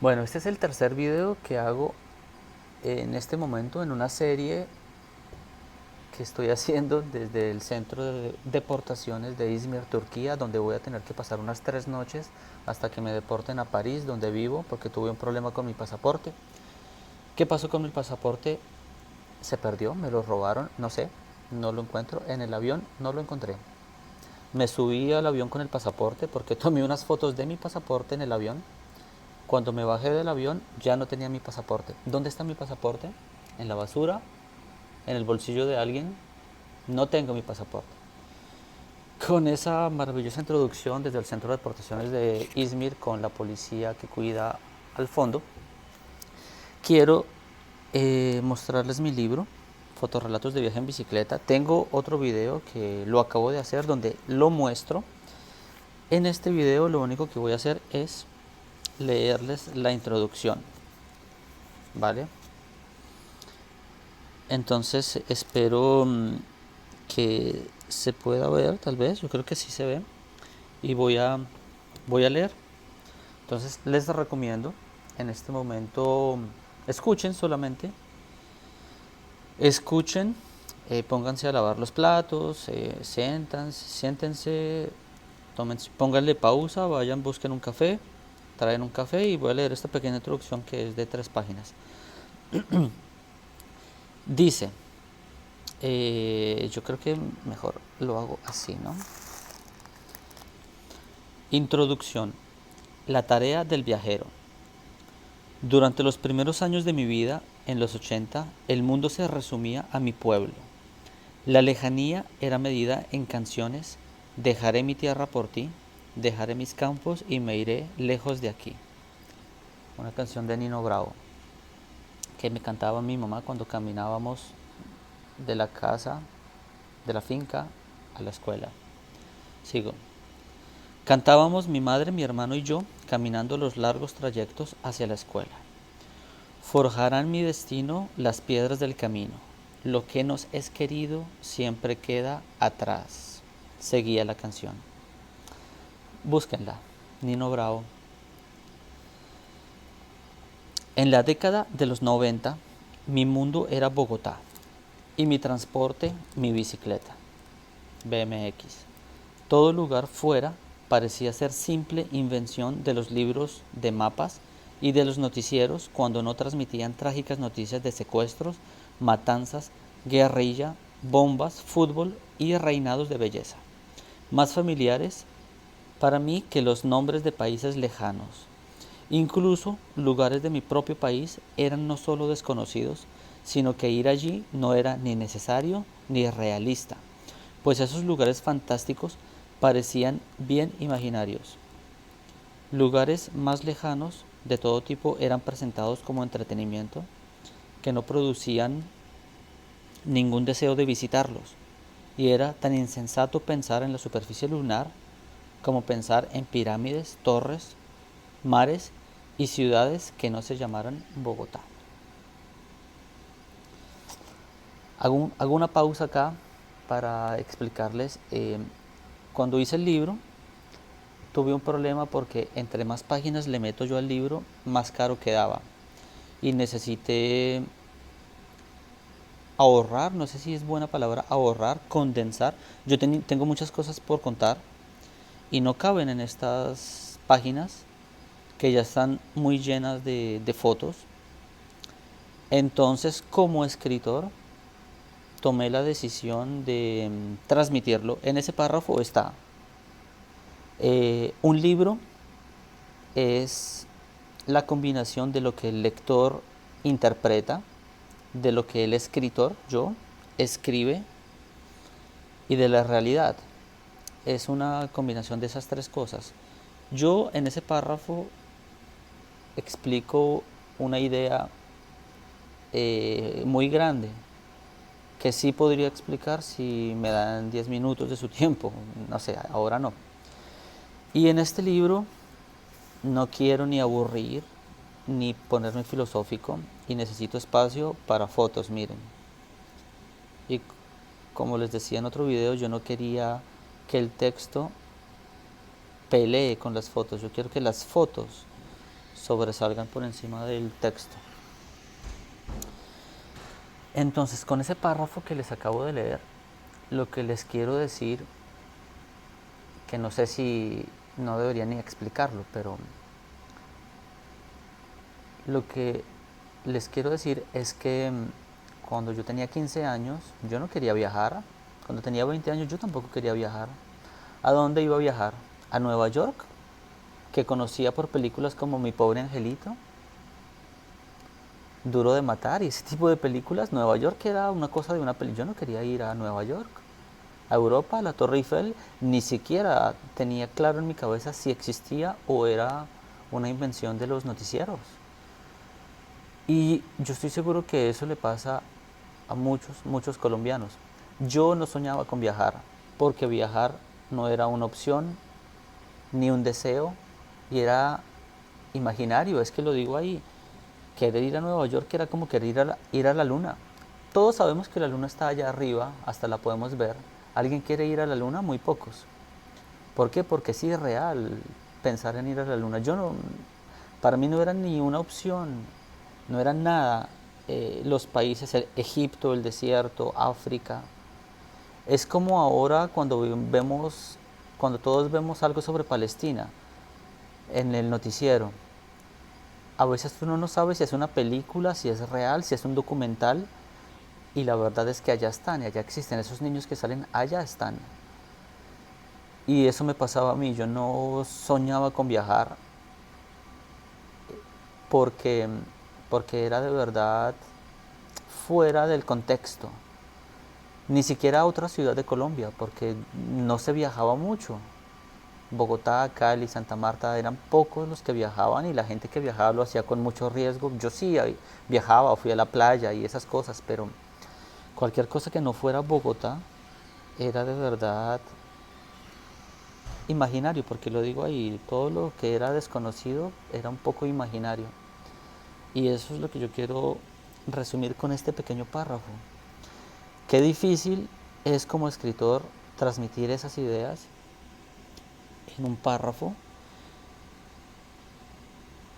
Bueno, este es el tercer video que hago en este momento en una serie que estoy haciendo desde el centro de deportaciones de Izmir, Turquía, donde voy a tener que pasar unas 3 noches hasta que me deporten a París, donde vivo, porque tuve un problema con mi pasaporte. ¿Qué pasó con mi pasaporte? Se perdió, me lo robaron, no sé, no lo encuentro. En el avión no lo encontré. Me subí al avión con el pasaporte porque tomé unas fotos de mi pasaporte en el avión. Cuando me bajé del avión ya no tenía mi pasaporte. ¿Dónde está mi pasaporte? ¿En la basura? ¿En el bolsillo de alguien? No tengo mi pasaporte. Con esa maravillosa introducción desde el Centro de Deportaciones de Izmir con la policía que cuida al fondo, quiero mostrarles mi libro, Fotorrelatos de viaje en bicicleta. Tengo otro video que lo acabo de hacer donde lo muestro. En este video lo único que voy a hacer es leerles la introducción, ¿vale? Entonces espero que se pueda ver, tal vez, yo creo que sí se ve. Y voy a leer. Entonces les recomiendo en este momento, escuchen solamente, escuchen, pónganse a lavar los platos, siéntense, pónganle pausa, vayan, busquen un café, traen un café y voy a leer esta pequeña introducción que es de 3 páginas. Dice, yo creo que mejor lo hago así, ¿no? Introducción. La tarea del viajero. Durante los primeros años de mi vida, en los 80, el mundo se resumía a mi pueblo. La lejanía era medida en canciones: dejaré mi tierra por ti, dejaré mis campos y me iré lejos de aquí. Una canción de Nino Bravo que me cantaba mi mamá cuando caminábamos de la casa, de la finca, a la escuela. Sigo. Cantábamos mi madre, mi hermano y yo, caminando los largos trayectos hacia la escuela. Forjarán mi destino las piedras del camino. Lo que nos es querido siempre queda atrás. Seguía la canción. Búsquenla. Nino Bravo. En la década de los 90, mi mundo era Bogotá y mi transporte, mi bicicleta, BMX. Todo lugar fuera parecía ser simple invención de los libros de mapas y de los noticieros cuando no transmitían trágicas noticias de secuestros, matanzas, guerrilla, bombas, fútbol y reinados de belleza, más familiares para mí que los nombres de países lejanos. Incluso lugares de mi propio país eran no solo desconocidos, sino que ir allí no era ni necesario ni realista, pues esos lugares fantásticos parecían bien imaginarios. Lugares más lejanos de todo tipo eran presentados como entretenimiento, que no producían ningún deseo de visitarlos, y era tan insensato pensar en la superficie lunar como pensar en pirámides, torres, mares y ciudades que no se llamaran Bogotá. Hago una pausa acá para explicarles. Cuando hice el libro, tuve un problema porque entre más páginas le meto yo al libro, más caro quedaba. Y necesité ahorrar, no sé si es buena palabra, ahorrar, condensar. Yo tengo muchas cosas por contar y no caben en estas páginas que ya están muy llenas de fotos. Entonces, como escritor, tomé la decisión de transmitirlo. En ese párrafo está, un libro es la combinación de lo que el lector interpreta, de lo que el escritor, yo, escribe y de la realidad. Es una combinación de esas 3 cosas. Yo en ese párrafo explico una idea muy grande que sí podría explicar si me dan 10 minutos de su tiempo, no sé, ahora no. Y en este libro no quiero ni aburrir ni ponerme filosófico y necesito espacio para fotos, miren. Y como les decía en otro video, yo no quería que el texto pelee con las fotos, yo quiero que las fotos sobresalgan por encima del texto. Entonces, con ese párrafo que les acabo de leer, lo que les quiero decir, que no sé si no debería ni explicarlo, pero lo que les quiero decir es que cuando yo tenía 15 años, yo no quería viajar. Cuando tenía 20 años, yo tampoco quería viajar. ¿A dónde iba a viajar? ¿A Nueva York? Que conocía por películas como Mi pobre angelito, Duro de matar y ese tipo de películas. Nueva York era una cosa de una película. Yo no quería ir a Nueva York. A Europa, a la Torre Eiffel, ni siquiera tenía claro en mi cabeza si existía o era una invención de los noticieros. Y yo estoy seguro que eso le pasa a muchos colombianos. Yo no soñaba con viajar, porque viajar no era una opción ni un deseo, y era imaginario, es que lo digo ahí. Querer ir a Nueva York era como querer ir a la luna. Todos sabemos que la luna está allá arriba, hasta la podemos ver. ¿Alguien quiere ir a la luna? Muy pocos. ¿Por qué? Porque sí es real pensar en ir a la luna. Para mí no era ni una opción, no era nada. Los países, Egipto, el desierto, África. Es como ahora cuando todos vemos algo sobre Palestina en el noticiero. A veces uno no sabe si es una película, si es real, si es un documental, y la verdad es que allá están, y allá existen. Esos niños que salen, allá están. Y eso me pasaba a mí. Yo no soñaba con viajar porque, porque era de verdad fuera del contexto. Ni siquiera a otra ciudad de Colombia, porque no se viajaba mucho. Bogotá, Cali, Santa Marta, eran pocos los que viajaban, y la gente que viajaba lo hacía con mucho riesgo. Yo sí viajaba, fui a la playa y esas cosas, pero cualquier cosa que no fuera Bogotá era de verdad imaginario, porque lo digo ahí, todo lo que era desconocido era un poco imaginario. Y eso es lo que yo quiero resumir con este pequeño párrafo. Qué difícil es como escritor transmitir esas ideas en un párrafo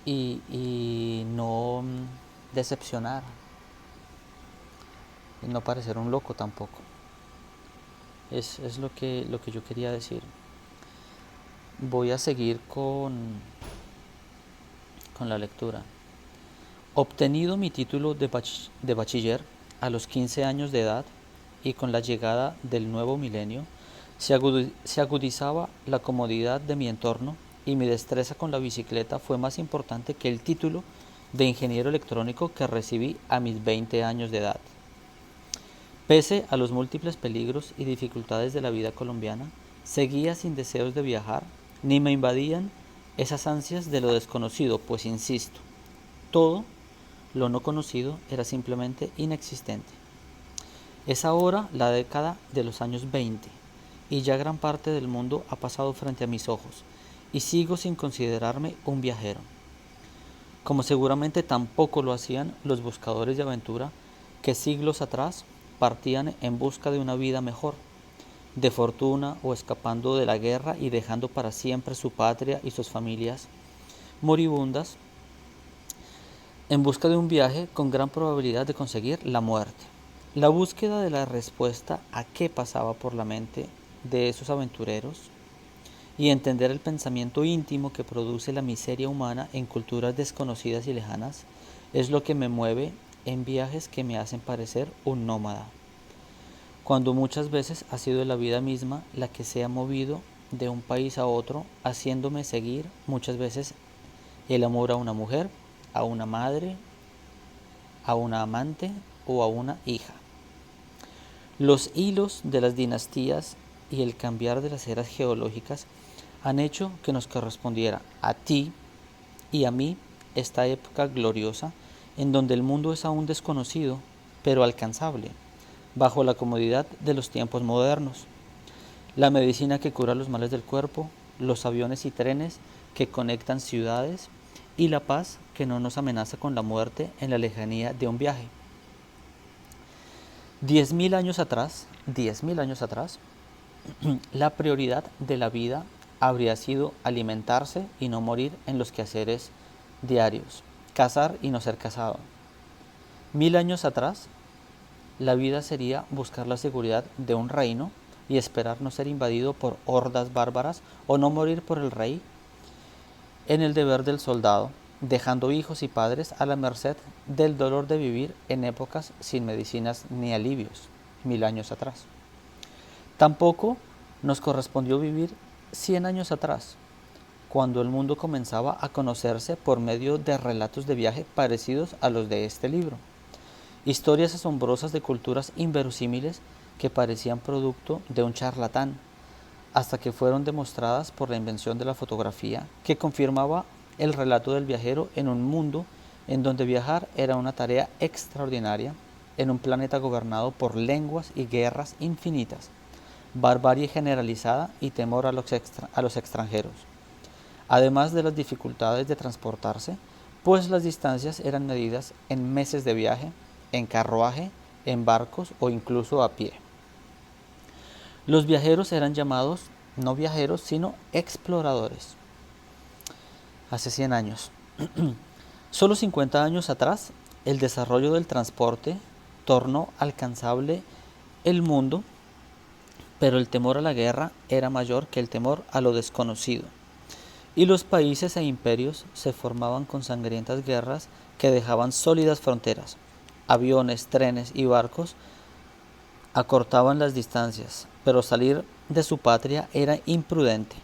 y no decepcionar y no parecer un loco tampoco. Es lo que yo quería decir. Voy a seguir con la lectura. Obtenido mi título de bachiller a los 15 años de edad y con la llegada del nuevo milenio, se agudizaba la comodidad de mi entorno, y mi destreza con la bicicleta fue más importante que el título de ingeniero electrónico que recibí a mis 20 años de edad. Pese a los múltiples peligros y dificultades de la vida colombiana, seguía sin deseos de viajar, ni me invadían esas ansias de lo desconocido, pues insisto, todo lo no conocido era simplemente inexistente. Es ahora la década de los años 20 y ya gran parte del mundo ha pasado frente a mis ojos, y sigo sin considerarme un viajero, como seguramente tampoco lo hacían los buscadores de aventura que siglos atrás partían en busca de una vida mejor, de fortuna, o escapando de la guerra y dejando para siempre su patria y sus familias moribundas, en busca de un viaje con gran probabilidad de conseguir la muerte. La búsqueda de la respuesta a qué pasaba por la mente de esos aventureros, y entender el pensamiento íntimo que produce la miseria humana en culturas desconocidas y lejanas, es lo que me mueve en viajes que me hacen parecer un nómada, cuando muchas veces ha sido la vida misma la que se ha movido de un país a otro, haciéndome seguir muchas veces el amor a una mujer, a una madre, a una amante o a una hija. Los hilos de las dinastías y el cambiar de las eras geológicas han hecho que nos correspondiera a ti y a mí esta época gloriosa, en donde el mundo es aún desconocido, pero alcanzable, bajo la comodidad de los tiempos modernos. La medicina que cura los males del cuerpo, los aviones y trenes que conectan ciudades, y la paz que no nos amenaza con la muerte en la lejanía de un viaje. 10.000 años atrás, la prioridad de la vida habría sido alimentarse y no morir en los quehaceres diarios, cazar y no ser cazado. 1000 años atrás, la vida sería buscar la seguridad de un reino y esperar no ser invadido por hordas bárbaras o no morir por el rey en el deber del soldado, dejando hijos y padres a la merced del dolor de vivir en épocas sin medicinas ni alivios, 1000 años atrás. Tampoco nos correspondió vivir 100 años atrás, cuando el mundo comenzaba a conocerse por medio de relatos de viaje parecidos a los de este libro. Historias asombrosas de culturas inverosímiles que parecían producto de un charlatán, hasta que fueron demostradas por la invención de la fotografía, que confirmaba el relato del viajero en un mundo en donde viajar era una tarea extraordinaria, en un planeta gobernado por lenguas y guerras infinitas, barbarie generalizada y temor a los extranjeros, además de las dificultades de transportarse, pues las distancias eran medidas en meses de viaje, en carruaje, en barcos o incluso a pie. Los viajeros eran llamados no viajeros, sino exploradores. Hace 100 años. Solo 50 años atrás, el desarrollo del transporte tornó alcanzable el mundo, pero el temor a la guerra era mayor que el temor a lo desconocido. Y los países e imperios se formaban con sangrientas guerras que dejaban sólidas fronteras. Aviones, trenes y barcos acortaban las distancias, pero salir de su patria era imprudente.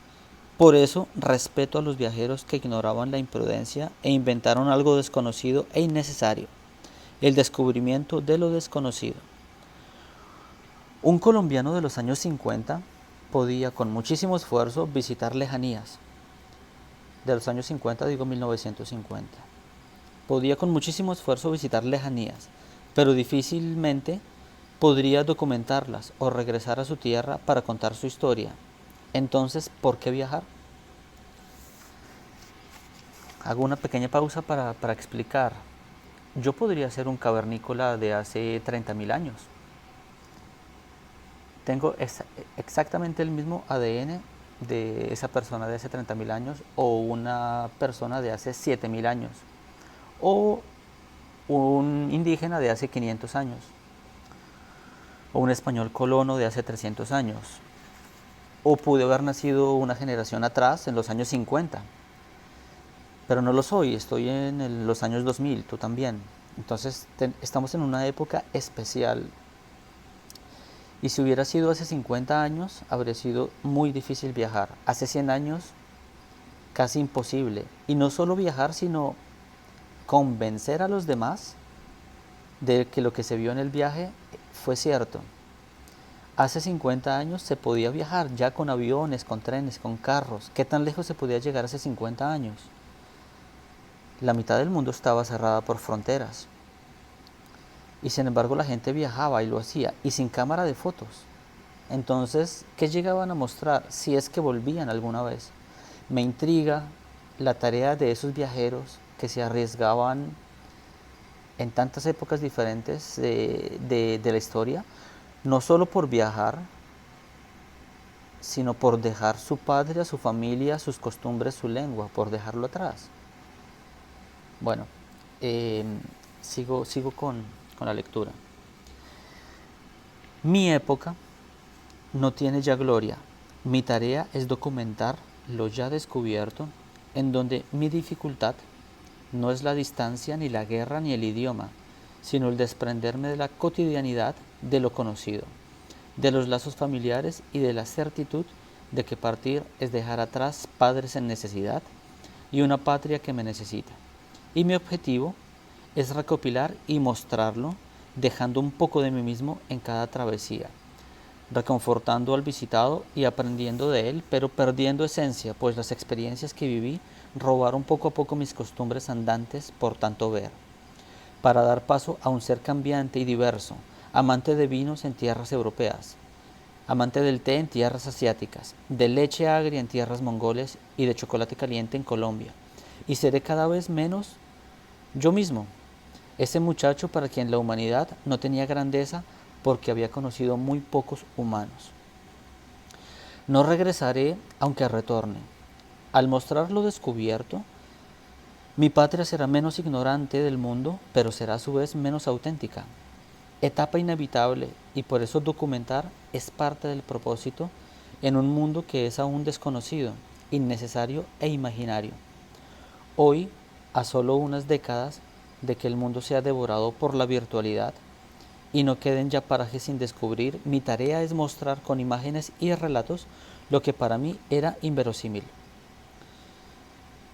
Por eso respeto a los viajeros que ignoraban la imprudencia e inventaron algo desconocido e innecesario, el descubrimiento de lo desconocido. Un colombiano de los años 50 podía con muchísimo esfuerzo visitar lejanías. De los años 50, digo 1950. Podía con muchísimo esfuerzo visitar lejanías, pero difícilmente podría documentarlas o regresar a su tierra para contar su historia. Entonces, ¿por qué viajar? Hago una pequeña pausa para explicar. Yo podría ser un cavernícola de hace 30.000 años. Tengo exactamente el mismo ADN de esa persona de hace 30.000 años, o una persona de hace 7.000 años, o un indígena de hace 500 años, o un español colono de hace 300 años, o pude haber nacido una generación atrás en los años 50, pero no lo soy, estoy en los años 2000, tú también. Entonces estamos en una época especial. Y si hubiera sido hace 50 años, habría sido muy difícil viajar. Hace 100 años, casi imposible. Y no solo viajar, sino convencer a los demás de que lo que se vio en el viaje fue cierto. Hace 50 años se podía viajar ya con aviones, con trenes, con carros. ¿Qué tan lejos se podía llegar hace 50 años? La mitad del mundo estaba cerrada por fronteras. Y sin embargo la gente viajaba y lo hacía, y sin cámara de fotos. Entonces, ¿qué llegaban a mostrar si es que volvían alguna vez? Me intriga la tarea de esos viajeros que se arriesgaban en tantas épocas diferentes de la historia, no solo por viajar, sino por dejar su patria, su familia, sus costumbres, su lengua, por dejarlo atrás. Bueno, sigo con la lectura. Mi época no tiene ya gloria. Mi tarea es documentar lo ya descubierto, en donde mi dificultad no es la distancia, ni la guerra, ni el idioma, sino el desprenderme de la cotidianidad de lo conocido, de los lazos familiares y de la certitud de que partir es dejar atrás padres en necesidad y una patria que me necesita. Y mi objetivo es recopilar y mostrarlo, dejando un poco de mí mismo en cada travesía, reconfortando al visitado y aprendiendo de él, pero perdiendo esencia, pues las experiencias que viví robaron poco a poco mis costumbres andantes por tanto ver, para dar paso a un ser cambiante y diverso, amante de vinos en tierras europeas, amante del té en tierras asiáticas, de leche agria en tierras mongoles y de chocolate caliente en Colombia, y seré cada vez menos yo mismo, ese muchacho para quien la humanidad no tenía grandeza porque había conocido muy pocos humanos. No regresaré aunque retorne. Al mostrar lo descubierto, Mi patria será menos ignorante del mundo, pero será a su vez menos auténtica. Etapa inevitable, y por eso documentar es parte del propósito en un mundo que es aún desconocido, innecesario e imaginario. Hoy, a solo unas décadas de que el mundo sea devorado por la virtualidad y no queden ya parajes sin descubrir, mi tarea es mostrar con imágenes y relatos lo que para mí era inverosímil.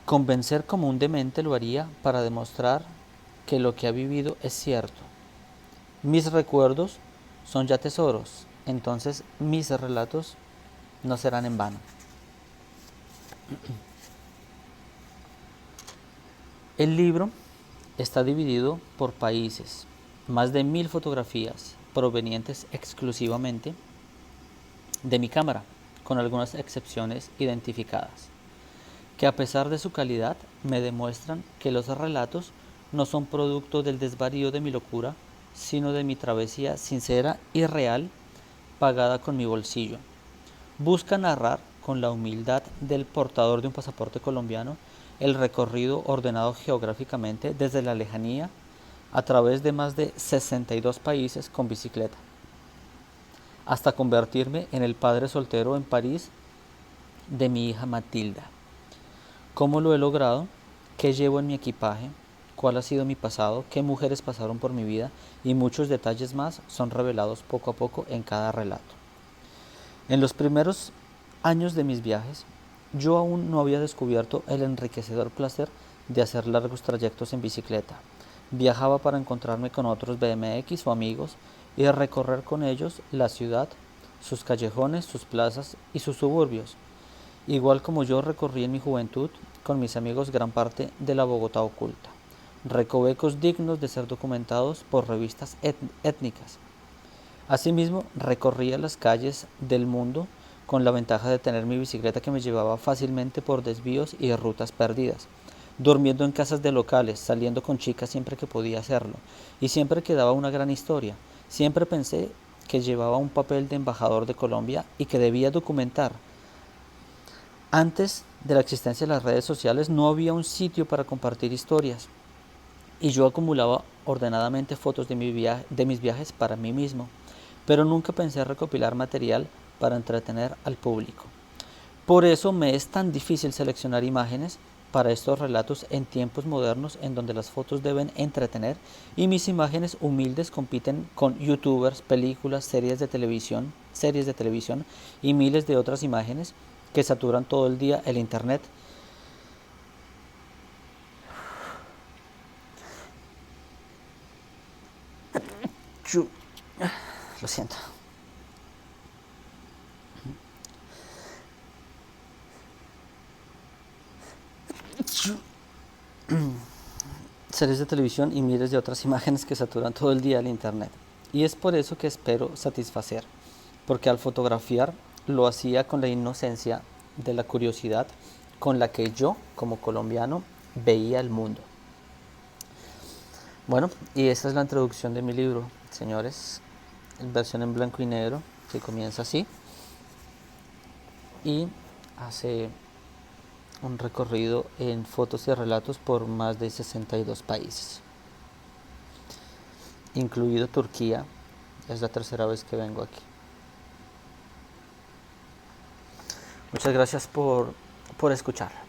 Convencer como un demente lo haría para demostrar que lo que ha vivido es cierto. Mis recuerdos son ya tesoros, entonces mis relatos no serán en vano. El libro está dividido por países, más de 1000 fotografías provenientes exclusivamente de mi cámara, con algunas excepciones identificadas, que a pesar de su calidad me demuestran que los relatos no son producto del desvarío de mi locura, sino de mi travesía sincera y real, pagada con mi bolsillo. Busca narrar, con la humildad del portador de un pasaporte colombiano, el recorrido ordenado geográficamente desde la lejanía a través de más de 62 países con bicicleta, hasta convertirme en el padre soltero en París de mi hija Matilda. ¿Cómo lo he logrado? ¿Qué llevo en mi equipaje? ¿Cuál ha sido mi pasado? ¿Qué mujeres pasaron por mi vida? Y muchos detalles más son revelados poco a poco en cada relato. En los primeros años de mis viajes, yo aún no había descubierto el enriquecedor placer de hacer largos trayectos en bicicleta. Viajaba para encontrarme con otros BMX o amigos y recorrer con ellos la ciudad, sus callejones, sus plazas y sus suburbios, igual como yo recorrí en mi juventud con mis amigos gran parte de la Bogotá oculta, recovecos dignos de ser documentados por revistas étnicas. Asimismo, recorría las calles del mundo con la ventaja de tener mi bicicleta que me llevaba fácilmente por desvíos y rutas perdidas, durmiendo en casas de locales, saliendo con chicas siempre que podía hacerlo, y siempre quedaba una gran historia. Siempre pensé que llevaba un papel de embajador de Colombia y que debía documentar. Antes de la existencia de las redes sociales no había un sitio para compartir historias, y yo acumulaba ordenadamente fotos de mis viajes para mí mismo, pero nunca pensé recopilar material para entretener al público. Por eso me es tan difícil seleccionar imágenes para estos relatos en tiempos modernos en donde las fotos deben entretener y mis imágenes humildes compiten con youtubers, películas, series de televisión y miles de otras imágenes que saturan todo el día el internet. Lo siento. Series de televisión y miles de otras imágenes que saturan todo el día el internet. Y es por eso que espero satisfacer, porque al fotografiar lo hacía con la inocencia de la curiosidad con la que yo, como colombiano, veía el mundo. Bueno, y esta es la introducción de mi libro, señores, en versión en blanco y negro, que comienza así y hace un recorrido en fotos y relatos por más de 62 países, incluido Turquía. Es la tercera vez que vengo aquí. Muchas gracias por escuchar.